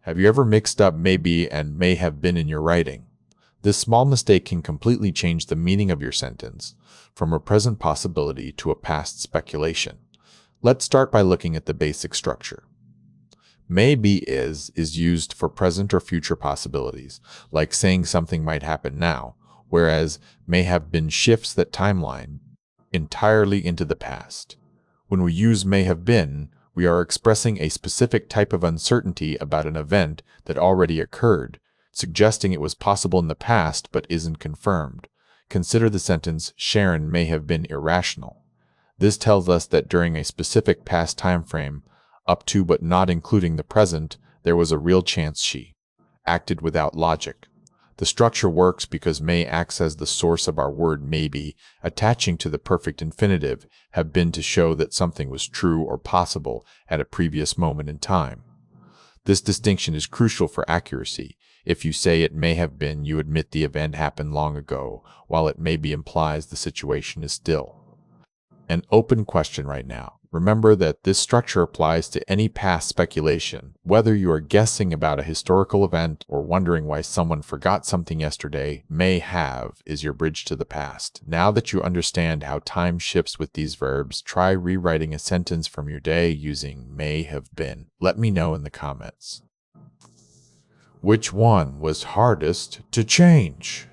Have you ever mixed up maybe and may have been in your writing? This small mistake can completely change the meaning of your sentence, from a present possibility to a past speculation. Let's start by looking at the basic structure. May be is used for present or future possibilities, like saying something might happen now, whereas may have been shifts that timeline entirely into the past. When we use may have been, we are expressing a specific type of uncertainty about an event that already occurred, suggesting it was possible in the past but isn't confirmed. Consider the sentence, Sharon may have been irrational. This tells us that during a specific past time frame, up to but not including the present, there was a real chance she acted without logic. The structure works because may acts as the source of our word maybe, attaching to the perfect infinitive, have been to show that something was true or possible at a previous moment in time. This distinction is crucial for accuracy. If you say it may have been, you admit the event happened long ago, while it maybe implies the situation is still an open question right now. Remember that this structure applies to any past speculation. Whether you are guessing about a historical event or wondering why someone forgot something yesterday, may have is your bridge to the past. Now that you understand how time shifts with these verbs, try rewriting a sentence from your day using may have been. Let me know in the comments. Which one was hardest to change?